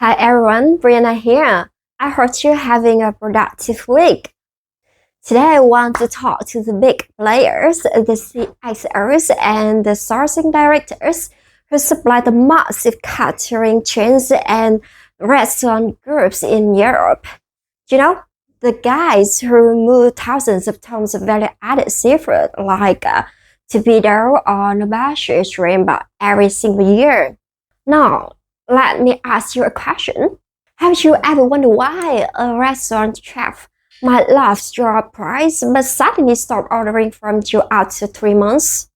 Hi everyone, Brianna here. I heard you're having a productive week. Today I want to talk to the big players, the CXOs and the sourcing directors who supply the massive catering chains and restaurant groups in Europe. You know, the guys who move thousands of tons of value-added seafood like torpedo or nabashi shrimp every single year. Now, let me ask you a question. Have you ever wondered why a restaurant chef might love your price but suddenly stop ordering from you after 3 months?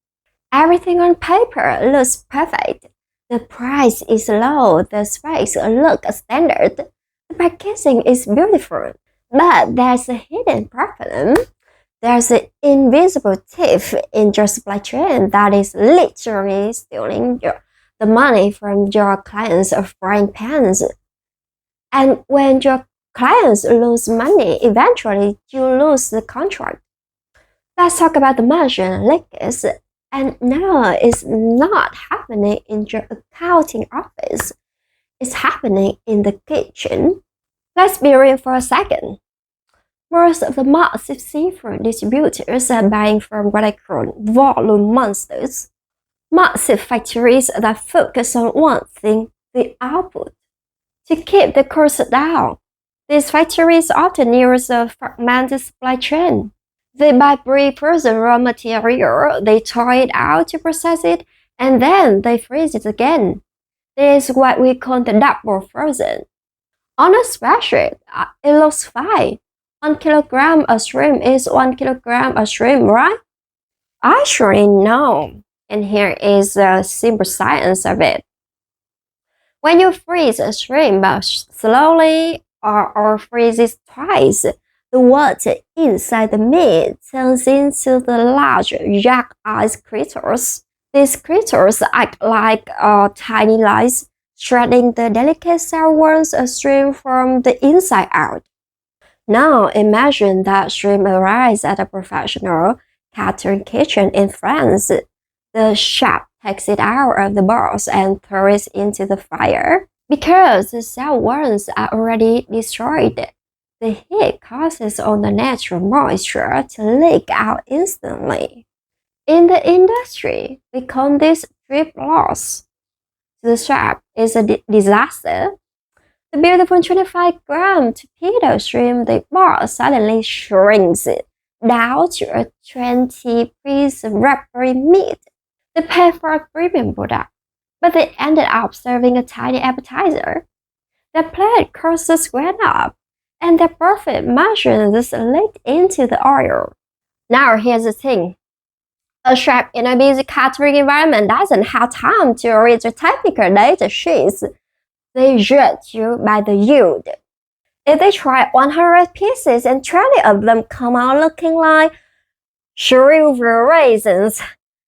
Everything on paper looks perfect. The price is low, the specs look standard, the packaging is beautiful. But there's a hidden problem. There's an invisible thief in your supply chain that is literally stealing the money from your clients' frying pans. And when your clients lose money, eventually you lose the contract. Let's talk about the margin leakage. And now it's not happening in your accounting office. It's happening in the kitchen. Let's be real for a second. Most of the massive seafood distributors are buying from what I call volume monsters. Massive factories that focus on one thing, the output. To keep the cost down, these factories often use a fragmented supply chain. They buy pre-frozen raw material, they thaw it out to process it, and then they freeze it again. This is what we call the double frozen. On a spreadsheet, it looks fine. 1 kilogram of shrimp is 1 kilogram of shrimp, right? Actually, no. And here is the simple science of it. When you freeze a shrimp slowly or freeze it twice, the water inside the meat turns into the large jack-eyed critters. These critters act like tiny lice, shredding the delicate cell walls of shrimp from the inside out. Now imagine that shrimp arrives at a professional catering kitchen in France. The chef takes it out of the box and throws it into the fire. Because the cell walls are already destroyed, the heat causes all the natural moisture to leak out instantly. In the industry, we call this trip loss. The chef is a disaster. The beautiful 25-gram torpedo shrimp they bought suddenly shrinks down to a 20-piece rubbery meat. They paid for a premium product, but they ended up serving a tiny appetizer. Their plate costs went up, and their profit margins leaked into the oil. Now here's the thing. A chef in a busy catering environment doesn't have time to read the technical data sheets. They judge you by the yield. If they try 100 pieces and 20 of them come out looking like silver raisins,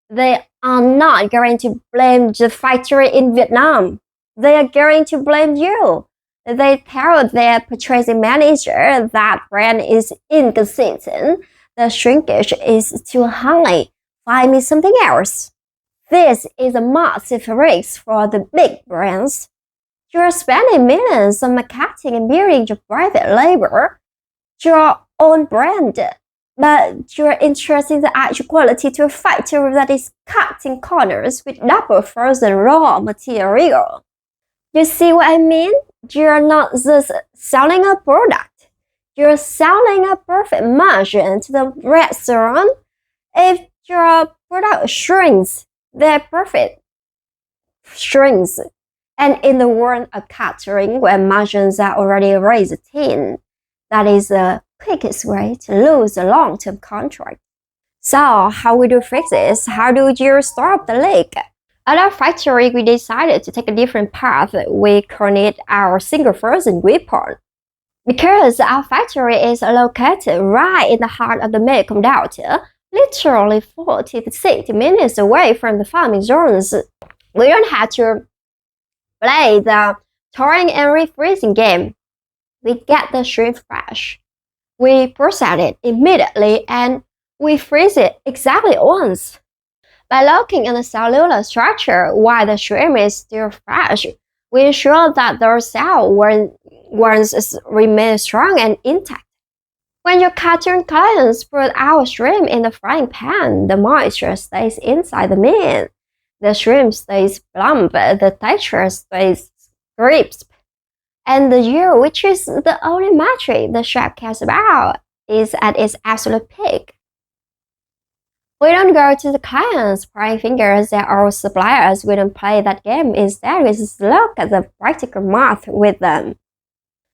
they are not going to blame the factory in Vietnam. They are going to blame you. They tell their purchasing manager that brand is inconsistent, the shrinkage is too high, find me something else. This is a massive risk for the big brands. You're spending millions on marketing and building your private label, your own brand, but you're entrusting the actual quality to a factory that is cutting corners with double frozen raw material. You see what I mean? You're not just selling a product, you're selling a profit margin to the restaurant. If your product shrinks, their profit shrinks. And in the world of catering, where margins are already raised thin, that is the quickest way to lose a long-term contract. So, how would you fix this? How do you stop the leak? At our factory, we decided to take a different path. We call it our single frozen report. Because our factory is located right in the heart of the Mekong Delta, literally 40 to 60 minutes away from the farming zones, we don't have to play the thawing and refreezing game. We get the shrimp fresh. We process it immediately and we freeze it exactly once. By looking at the cellular structure while the shrimp is still fresh, We ensure that the cell once remain strong and intact. When your catering clients put our shrimp in the frying pan, the moisture stays inside the meat. The shrimp stays plump, the texture stays crisp, and the yield, which is the only metric the chef cares about, is at its absolute peak. We don't go to the clients pointing fingers at our suppliers. We don't play that game. Instead, we just look at the practical math with them.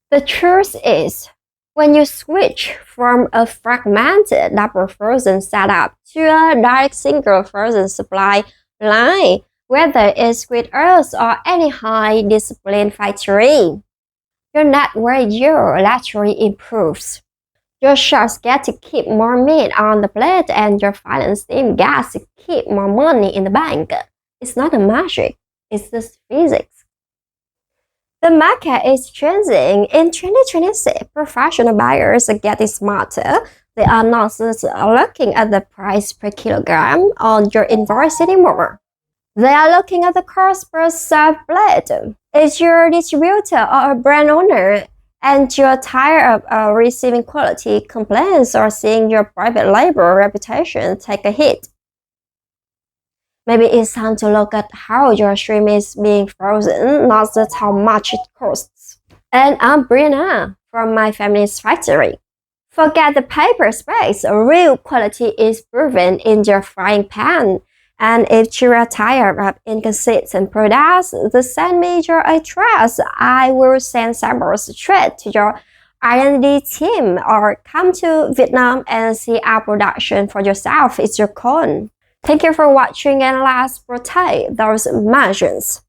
The truth is, when you switch from a fragmented double frozen setup to a direct single frozen supply line, whether it's with us or any high discipline factory, your net yield naturally improves. Your chefs get to keep more meat on the plate and your finance team gets to keep more money in the bank. It's not a magic, it's just physics. The market is changing. In 2026, professional buyers are getting smarter. They are not just looking at the price per kilogram on your invoice anymore. They are looking at the cost per served plate. If you're a distributor or a brand owner and you're tired of receiving quality complaints or seeing your private label reputation take a hit, maybe it's time to look at how your shrimp is being frozen, not just how much it costs. And I'm Brianna from my family's factory. Forget the paper space. Real quality is proven in your frying pan. And if you're tired of inconsistent products, just send me your address. I will send samples straight to your R&D team, or come to Vietnam and see our production for yourself. It's your call. Thank you for watching, and let's protect those margins.